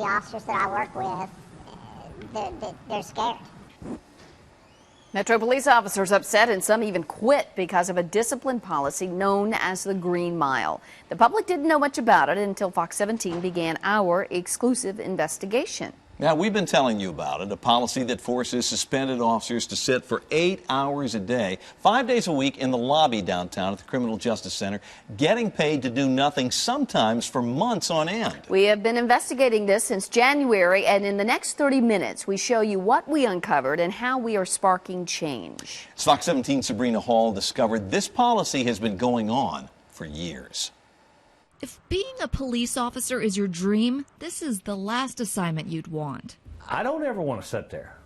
the officers that I work with, they're scared. Metro police officers upset and some even quit because of a discipline policy known as the Green Mile. The public didn't know much about it until Fox 17 began our exclusive investigation. Now, we've been telling you about it, a policy that forces suspended officers to sit for 8 hours a day, 5 days a week in the lobby downtown at the Criminal Justice Center, getting paid to do nothing, sometimes for months on end. We have been investigating this since January, and in the next 30 minutes, we show you what we uncovered and how we are sparking change. Fox 17 Sabrina Hall discovered this policy has been going on for years. If being a police officer is your dream, this is the last assignment you'd want. I don't ever want to sit there,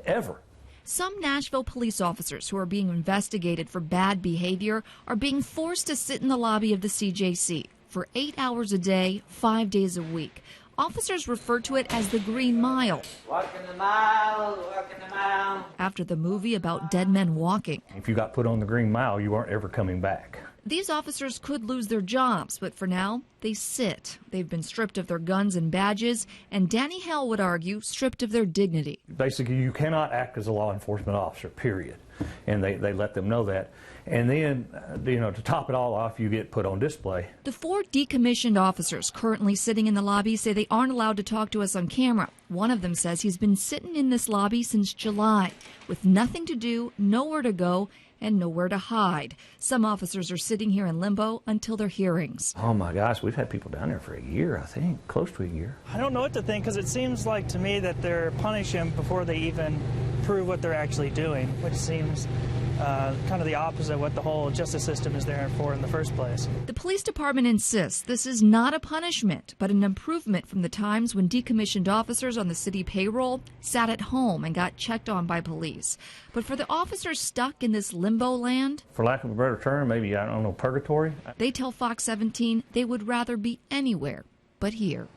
ever. Some Nashville police officers who are being investigated for bad behavior are being forced to sit in the lobby of the CJC for 8 hours a day, 5 days a week. Officers refer to it as the Green Mile. Walking the mile, walking the mile. After the movie about dead men walking. If you got put on the Green Mile, you weren't ever coming back. These officers could lose their jobs, but for now, they sit. They've been stripped of their guns and badges, and Danny Hale would argue stripped of their dignity. Basically, you cannot act as a law enforcement officer, period. And they let them know that. And then, to top it all off, you get put on display. The 4 decommissioned officers currently sitting in the lobby say they aren't allowed to talk to us on camera. One of them says he's been sitting in this lobby since July, with nothing to do, nowhere to go, and nowhere to hide. Some officers are sitting here in limbo until their hearings. Oh my gosh, we've had people down there for a year, I think, close to a year. I don't know what to think, because it seems like to me that they're punishing before they even prove what they're actually doing, which seems kind of the opposite of what the whole justice system is there for in the first place. The police department insists this is not a punishment, but an improvement from the times when decommissioned officers on the city payroll sat at home and got checked on by police. But for the officers stuck in this limbo land, For lack of a better term, maybe, I don't know, purgatory? they tell Fox 17 they would rather be anywhere but here.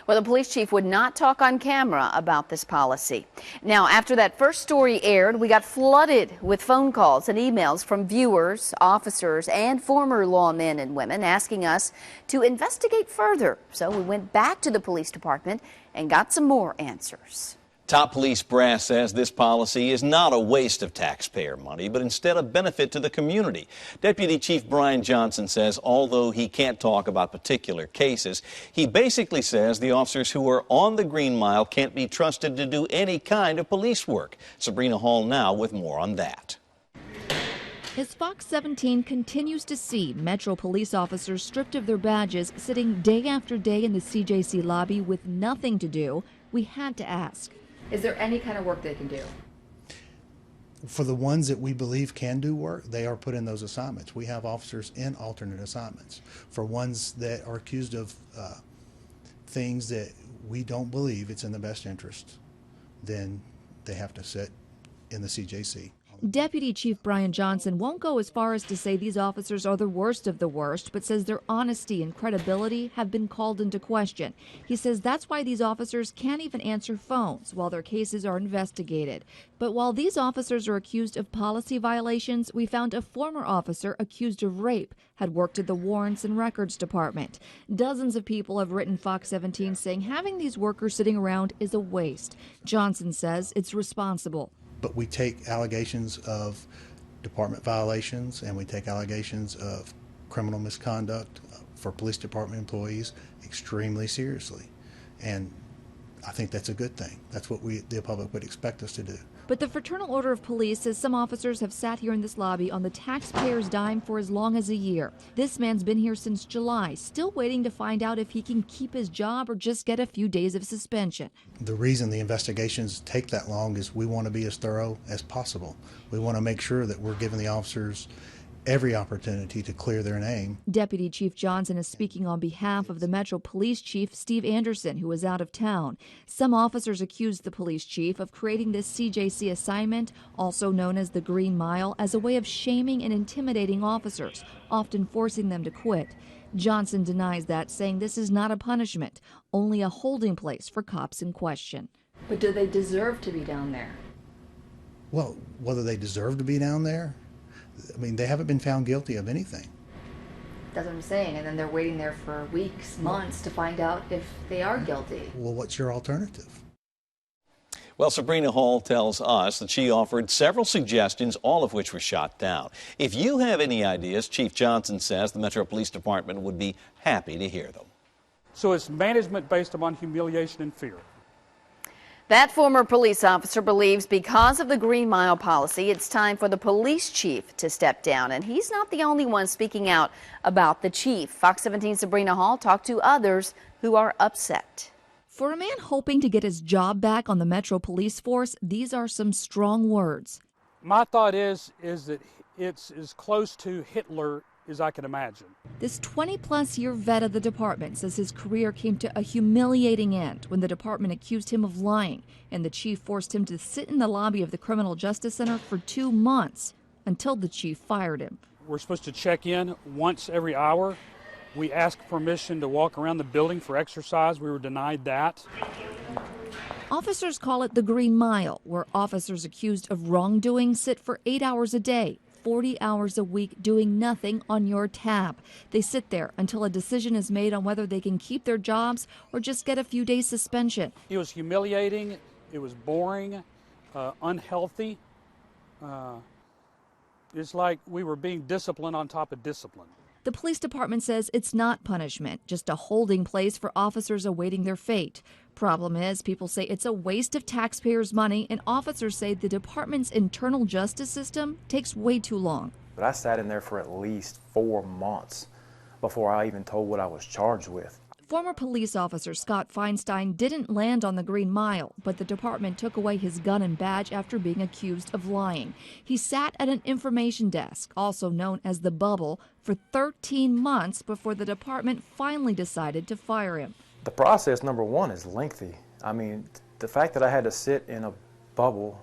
Well, the police chief would not talk on camera about this policy. Now, after that first story aired, we got flooded with phone calls and emails from viewers, officers, and former lawmen and women asking us to investigate further. So we went back to the police department and got some more answers. Top police brass says this policy is not a waste of taxpayer money, but instead a benefit to the community. Deputy Chief Brian Johnson says although he can't talk about particular cases, he basically says the officers who are on the Green Mile can't be trusted to do any kind of police work. Sabrina Hall now with more on that. As Fox 17 continues to see Metro police officers stripped of their badges, sitting day after day in the CJC lobby with nothing to do, we had to ask, is there any kind of work they can do? For the ones that we believe can do work, they are put in those assignments. We have officers in alternate assignments. For ones that are accused of things that we don't believe it's in the best interest, then they have to sit in the CJC. Deputy Chief Brian Johnson won't go as far as to say these officers are the worst of the worst, but says their honesty and credibility have been called into question. He says that's why these officers can't even answer phones while their cases are investigated. But while these officers are accused of policy violations, we found a former officer accused of rape had worked at the Warrants and Records Department. Dozens of people have written Fox 17 saying having these workers sitting around is a waste. Johnson says it's responsible. But we take allegations of department violations and we take allegations of criminal misconduct for police department employees extremely seriously. And I think that's a good thing. That's what the public would expect us to do. But the Fraternal Order of Police says some officers have sat here in this lobby on the taxpayer's dime for as long as a year. This man's been here since July, still waiting to find out if he can keep his job or just get a few days of suspension. The reason the investigations take that long is we want to be as thorough as possible. We want to make sure that we're giving the officers every opportunity to clear their name. Deputy Chief Johnson is speaking on behalf of the Metro Police Chief, Steve Anderson, who is out of town. Some officers accused the police chief of creating this CJC assignment, also known as the Green Mile, as a way of shaming and intimidating officers, often forcing them to quit. Johnson denies that, saying this is not a punishment, only a holding place for cops in question. But do they deserve to be down there? Well, whether they deserve to be down there, I mean, they haven't been found guilty of anything. That's what I'm saying. And then they're waiting there for weeks, months to find out if they are guilty. Well, what's your alternative? Well, Sabrina Hall tells us that she offered several suggestions, all of which were shot down. If you have any ideas, Chief Johnson says the Metro Police Department would be happy to hear them. So it's management based upon humiliation and fear. That former police officer believes because of the Green Mile policy, it's time for the police chief to step down. And he's not the only one speaking out about the chief. Fox 17's Sabrina Hall talked to others who are upset. For a man hoping to get his job back on the Metro Police Force, these are some strong words. My thought is that it's as close to Hitler as I can imagine. This 20-plus year vet of the department says his career came to a humiliating end when the department accused him of lying, and the chief forced him to sit in the lobby of the Criminal Justice Center for 2 months until the chief fired him. We're supposed to check in once every hour. We asked permission to walk around the building for exercise. We were denied that. Officers call it the Green Mile, where officers accused of wrongdoing sit for 8 hours a day, 40 hours a week doing nothing on your tab. They sit there until a decision is made on whether they can keep their jobs or just get a few days suspension. It was humiliating. It was boring, unhealthy. It's like we were being disciplined on top of discipline. The police department says it's not punishment, just a holding place for officers awaiting their fate. Problem is, people say it's a waste of taxpayers' money, and officers say the department's internal justice system takes way too long. But I sat in there for at least 4 months before I even told what I was charged with. Former police officer Scott Feinstein didn't land on the Green Mile, but the department took away his gun and badge after being accused of lying. He sat at an information desk, also known as the Bubble, for 13 months before the department finally decided to fire him. The process, number one, is lengthy. I mean, the fact that I had to sit in a bubble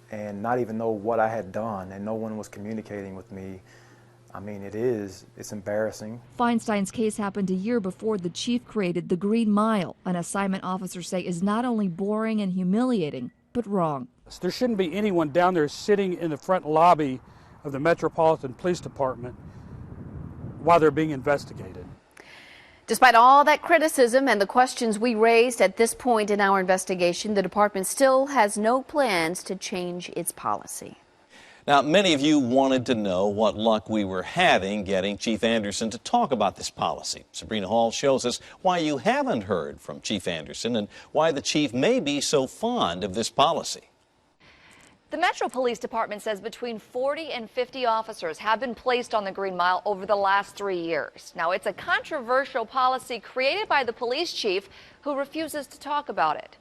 and not even know what I had done and no one was communicating with me, I mean, it's embarrassing. Feinstein's case happened a year before the chief created the Green Mile, an assignment officers say is not only boring and humiliating, but wrong. There shouldn't be anyone down there sitting in the front lobby of the Metropolitan Police Department while they're being investigated. Despite all that criticism and the questions we raised at this point in our investigation, the department still has no plans to change its policy. Now, many of you wanted to know what luck we were having getting Chief Anderson to talk about this policy. Sabrina Hall shows us why you haven't heard from Chief Anderson and why the chief may be so fond of this policy. The Metro Police Department says between 40 and 50 officers have been placed on the Green Mile over the last 3 years. Now, it's a controversial policy created by the police chief who refuses to talk about it.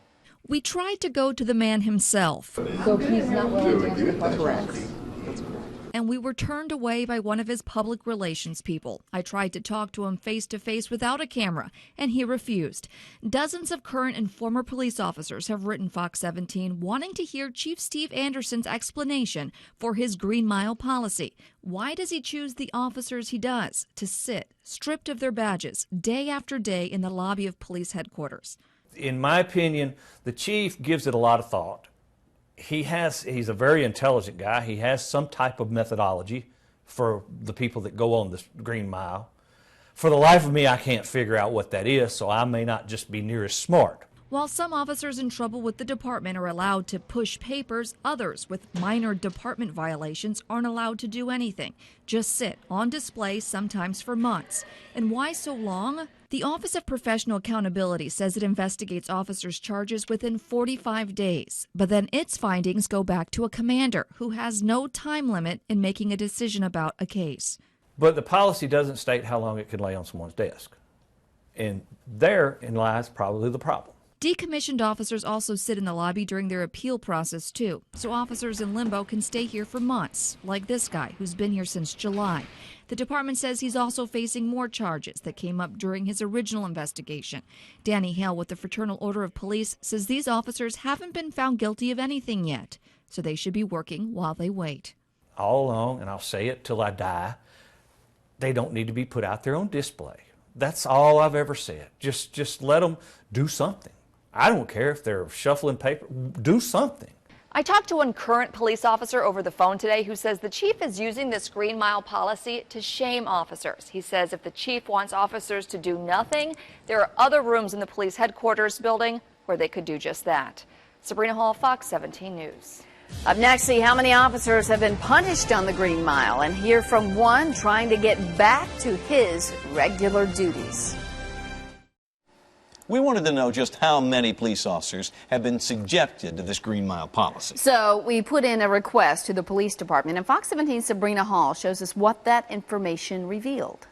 We tried to go to the man himself. So he's not willing to answer the questions. And we were turned away by one of his public relations people. I tried to talk to him face to face without a camera, and he refused. Dozens of current and former police officers have written Fox 17 wanting to hear Chief Steve Anderson's explanation for his Green Mile policy. Why does he choose the officers he does to sit, stripped of their badges, day after day in the lobby of police headquarters? In my opinion, the chief gives it a lot of thought. He's a very intelligent guy. He has some type of methodology for the people that go on this Green Mile. For the life of me, I can't figure out what that is, so I may not just be near as smart. While some officers in trouble with the department are allowed to push papers, others with minor department violations aren't allowed to do anything. Just sit on display, sometimes for months. And why so long? The Office of Professional Accountability says it investigates officers' charges within 45 days. But then its findings go back to a commander who has no time limit in making a decision about a case. But the policy doesn't state how long it can lay on someone's desk. And therein lies probably the problem. Decommissioned officers also sit in the lobby during their appeal process, too. So officers in limbo can stay here for months, like this guy who's been here since July. The department says he's also facing more charges that came up during his original investigation. Danny Hale with the Fraternal Order of Police says these officers haven't been found guilty of anything yet, so they should be working while they wait. All along, and I'll say it till I die, they don't need to be put out there on display. That's all I've ever said. Just let them do something. I don't care if they're shuffling paper. Do something. I talked to one current police officer over the phone today who says the chief is using this Green Mile policy to shame officers. He says if the chief wants officers to do nothing, there are other rooms in the police headquarters building where they could do just that. Sabrina Hall, Fox 17 News. Up next, see how many officers have been punished on the Green Mile and hear from one trying to get back to his regular duties. We wanted to know just how many police officers have been subjected to this Green Mile policy. So we put in a request to the police department, and Fox 17's Sabrina Hall shows us what that information revealed.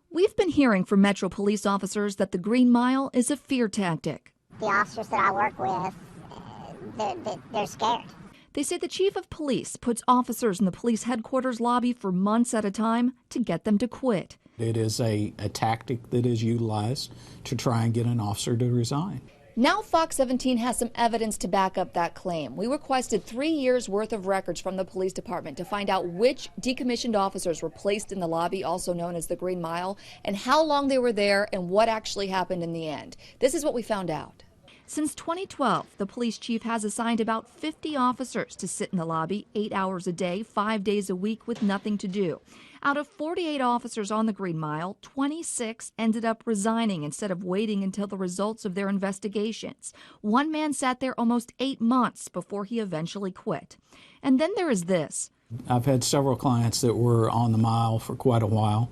We've been hearing from Metro police officers that the Green Mile is a fear tactic. The officers that I work with, they're scared. They say the chief of police puts officers in the police headquarters lobby for months at a time to get them to quit. It is a tactic that is utilized to try and get an officer to resign. Now Fox 17 has some evidence to back up that claim. We requested 3 years worth of records from the police department to find out which decommissioned officers were placed in the lobby, also known as the Green Mile, and how long they were there and what actually happened in the end. This is what we found out. Since 2012, the police chief has assigned about 50 officers to sit in the lobby 8 hours a day, 5 days a week with nothing to do. Out of 48 officers on the Green Mile, 26 ended up resigning instead of waiting until the results of their investigations. One man sat there almost 8 months before he eventually quit. And then there is this. I've had several clients that were on the mile for quite a while,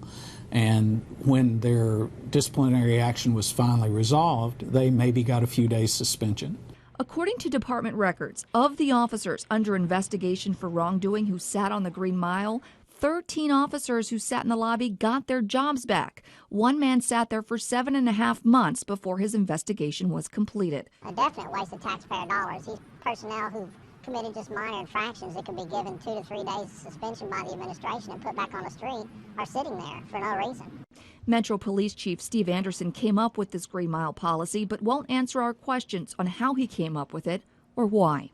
and when their disciplinary action was finally resolved, they maybe got a few days suspension. According to department records, of the officers under investigation for wrongdoing who sat on the Green Mile, 13 officers who sat in the lobby got their jobs back. One man sat there for 7.5 months before his investigation was completed. A definite waste of taxpayer dollars. These personnel who've committed just minor infractions that could be given 2 to 3 days suspension by the administration and put back on the street are sitting there for no reason. Metro Police Chief Steve Anderson came up with this Green Mile policy, but won't answer our questions on how he came up with it or why.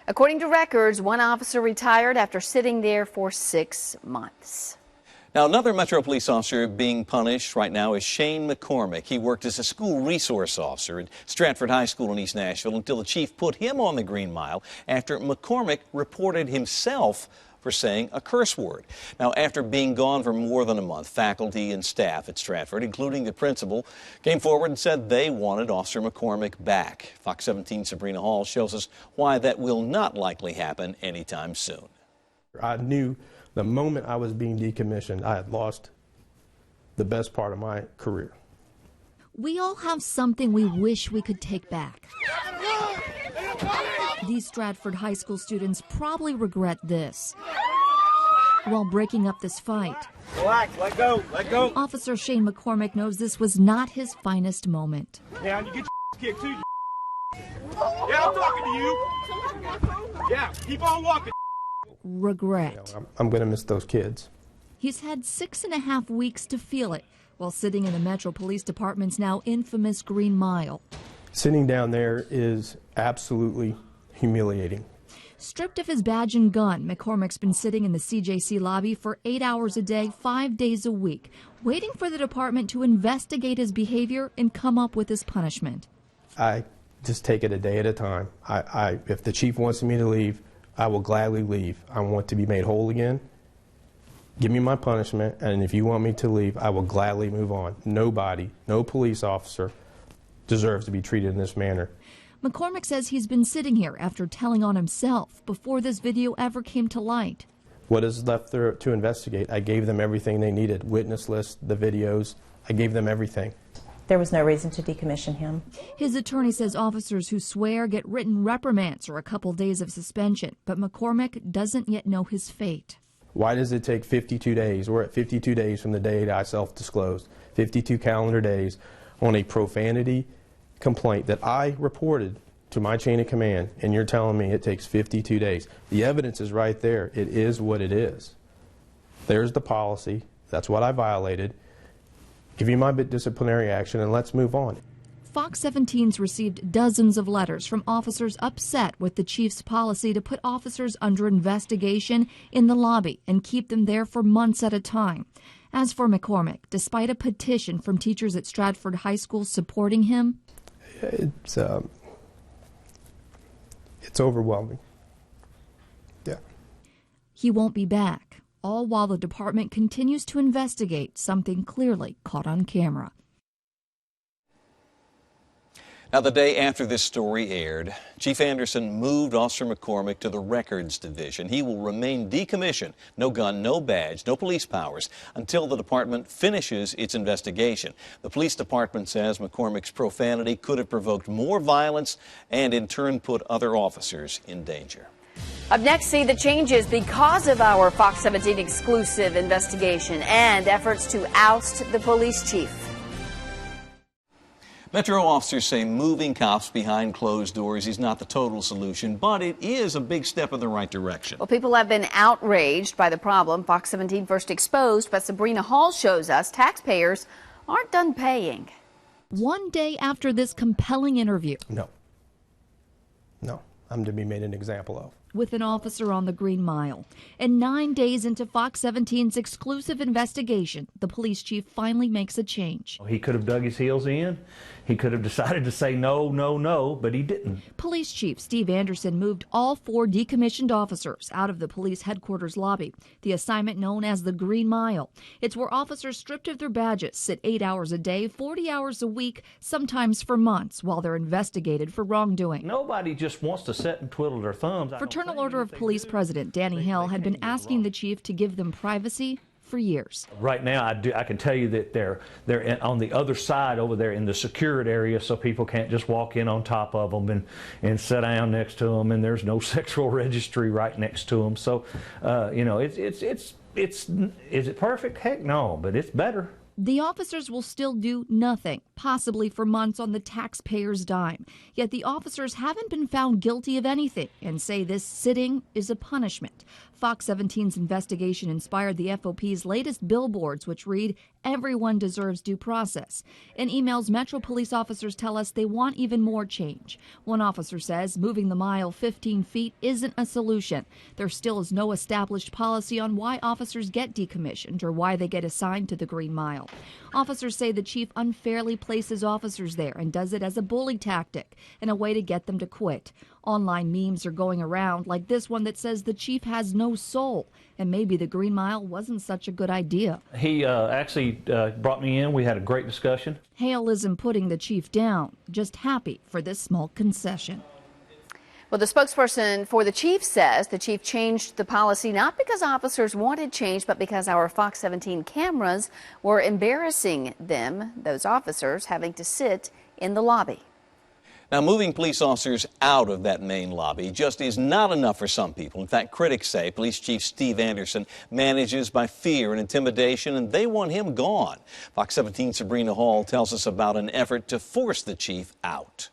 According to records, one officer retired after sitting there for 6 months. Now, another Metro police officer being punished right now is Shane McCormick. He worked as a school resource officer at Stratford High School in East Nashville until the chief put him on the Green Mile after McCormick reported himself for saying a curse word. Now, after being gone for more than a month, faculty and staff at Stratford, including the principal, came forward and said they wanted Officer McCormick back. Fox 17's Sabrina Hall shows us why that will not likely happen anytime soon. I knew the moment I was being decommissioned, I had lost the best part of my career. We all have something we wish we could take back. These Stratford High School students probably regret this. While breaking up this fight, relax, let go, let go. Officer Shane McCormick knows this was not his finest moment. Yeah, and you get your kicked too. Yeah, I'm talking to you. Yeah, keep on walking. Regret. I'm going to miss those kids. He's had 6.5 weeks to feel it while sitting in the Metro Police Department's now infamous Green Mile. Sitting down there is absolutely humiliating. Stripped of his badge and gun, McCormick's been sitting in the CJC lobby for 8 hours a day, 5 days a week, waiting for the department to investigate his behavior and come up with his punishment. I just take it a day at a time. If the chief wants me to leave, I will gladly leave. I want to be made whole again. Give me my punishment, and if you want me to leave, I will gladly move on. Nobody, no police officer deserves to be treated in this manner. McCormick says he's been sitting here after telling on himself before this video ever came to light. What is left there to investigate? I gave them everything they needed. Witness list, the videos, I gave them everything. There was no reason to decommission him. His attorney says officers who swear get written reprimands or a couple days of suspension, but McCormick doesn't yet know his fate. Why does it take 52 days? We're at 52 days from the date I self-disclosed. 52 calendar days on a profanity complaint that I reported to my chain of command, and you're telling me it takes 52 days. The evidence is right there. It is what it is. There's the policy. That's what I violated. Give me my disciplinary action and let's move on. Fox 17's received dozens of letters from officers upset with the chief's policy to put officers under investigation in the lobby and keep them there for months at a time. As for McCormick, despite a petition from teachers at Stratford High School supporting him, it's It's overwhelming. Yeah. He won't be back, all while the department continues to investigate something clearly caught on camera. Now, the day after this story aired, Chief Anderson moved Officer McCormick to the Records Division. He will remain decommissioned, no gun, no badge, no police powers, until the department finishes its investigation. The police department says McCormick's profanity could have provoked more violence and in turn put other officers in danger. Up next, see the changes because of our Fox 17 exclusive investigation and efforts to oust the police chief. Metro officers say moving cops behind closed doors is not the total solution, but it is a big step in the right direction. Well, people have been outraged by the problem Fox 17 first exposed, but Sabrina Hall shows us taxpayers aren't done paying. One day after this compelling interview. No, I'm to be made an example of. With an officer on the Green Mile. And 9 days into Fox 17's exclusive investigation, the police chief finally makes a change. He could have dug his heels in. He could have decided to say no, no, no, but he didn't. Police Chief Steve Anderson moved all 4 decommissioned officers out of the police headquarters lobby, the assignment known as the Green Mile. It's where officers stripped of their badges sit 8 hours a day, 40 hours a week, sometimes for months, while they're investigated for wrongdoing. Nobody just wants to sit and twiddle their thumbs. Fraternal Order of Police President Danny Hill had been asking the chief to give them privacy for years. Right now, I can tell you that they're on the other side over there in the secured area, so people can't just walk in on top of them and sit down next to them, and there's no sexual registry right next to them. So, you know, is it perfect? Heck no, but it's better. The officers will still do nothing, possibly for months on the taxpayers' dime. Yet the officers haven't been found guilty of anything and say this sitting is a punishment. Fox 17's investigation inspired the FOP's latest billboards, which read, "Everyone deserves due process." In emails, Metro police officers tell us they want even more change. One officer says moving the mile 15 feet isn't a solution. There still is no established policy on why officers get decommissioned or why they get assigned to the Green Mile. Officers say the chief unfairly places officers there and does it as a bully tactic and a way to get them to quit. Online memes are going around, like this one that says the chief has no soul, and maybe the Green Mile wasn't such a good idea. He actually brought me in. We had a great discussion. Hale isn't putting the chief down, just happy for this small concession. Well, the spokesperson for the chief says the chief changed the policy not because officers wanted change, but because our Fox 17 cameras were embarrassing them, those officers, having to sit in the lobby. Now, moving police officers out of that main lobby just is not enough for some people. In fact, critics say Police Chief Steve Anderson manages by fear and intimidation, and they want him gone. Fox 17's Sabrina Hall tells us about an effort to force the chief out.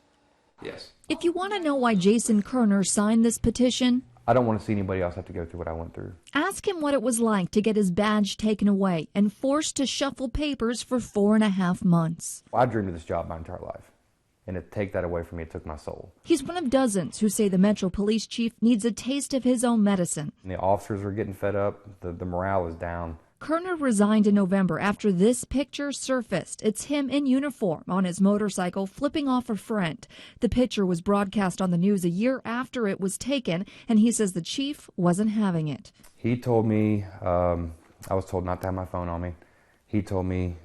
Yes. If you want to know why Jason Kerner signed this petition, I don't want to see anybody else have to go through what I went through. Ask him what it was like to get his badge taken away and forced to shuffle papers for 4.5 months. I dreamed of this job my entire life. And to take that away from me, it took my soul. He's one of dozens who say the Metro Police Chief needs a taste of his own medicine. And the officers are getting fed up. The morale is down. Kerner resigned in November after this picture surfaced. It's him in uniform on his motorcycle flipping off a friend. The picture was broadcast on the news a year after it was taken, and he says the chief wasn't having it. He told me, I was told not to have my phone on me. He told me,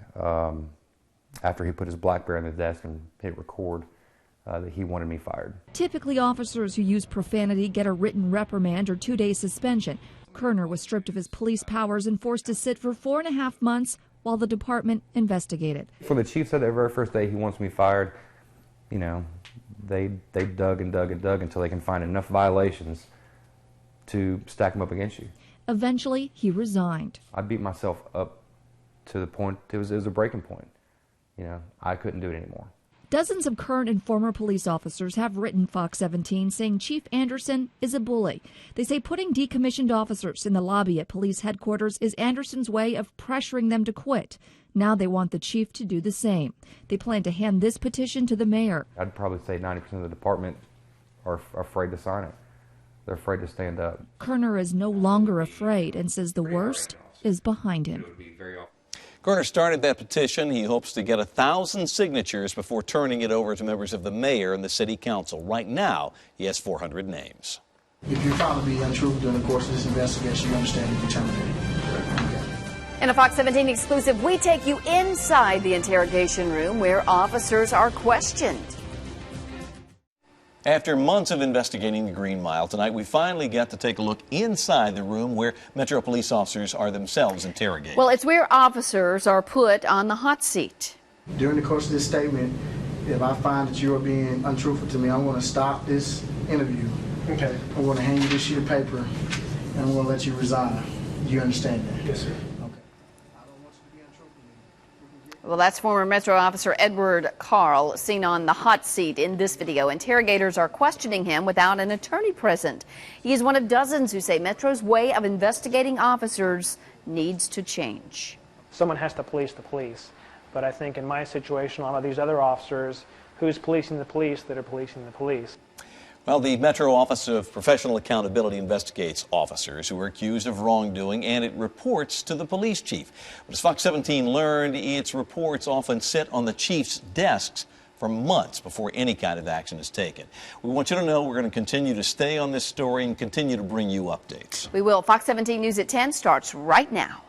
after he put his BlackBerry on the desk and hit record, that he wanted me fired. Typically, officers who use profanity get a written reprimand or 2-day suspension. Kerner was stripped of his police powers and forced to sit for 4.5 months while the department investigated. When the chief said the very first day he wants me fired, you know, they dug and dug and dug until they can find enough violations to stack them up against you. Eventually, he resigned. I beat myself up to the point, it was a breaking point. You know, I couldn't do it anymore. Dozens of current and former police officers have written Fox 17 saying Chief Anderson is a bully. They say putting decommissioned officers in the lobby at police headquarters is Anderson's way of pressuring them to quit. Now they want the chief to do the same. They plan to hand this petition to the mayor. I'd probably say 90% of the department are afraid to sign it. They're afraid to stand up. Kerner is no longer afraid and says the worst is behind him. Garner started that petition. He hopes to get 1,000 signatures before turning it over to members of the mayor and the city council. Right now, he has 400 names. If you're found to be untrue during the course of this investigation, you understand to be terminated. In a Fox 17 exclusive, we take you inside the interrogation room where officers are questioned. After months of investigating the Green Mile, tonight we finally get to take a look inside the room where Metro police officers are themselves interrogated. Well, it's where officers are put on the hot seat. During the course of this statement, if I find that you are being untruthful to me, I'm going to stop this interview. Okay. I'm going to hand you this sheet of paper, and I'm going to let you resign. Do you understand that? Yes, sir. Well, that's former Metro officer Edward Carl, seen on the hot seat in this video. Interrogators are questioning him without an attorney present. He is one of dozens who say Metro's way of investigating officers needs to change. Someone has to police the police. But I think in my situation, a lot of these other officers, who's policing the police that are policing the police? Well, the Metro Office of Professional Accountability investigates officers who are accused of wrongdoing, and it reports to the police chief. But as Fox 17 learned, its reports often sit on the chief's desks for months before any kind of action is taken. We want you to know we're going to continue to stay on this story and continue to bring you updates. We will. Fox 17 News at 10 starts right now.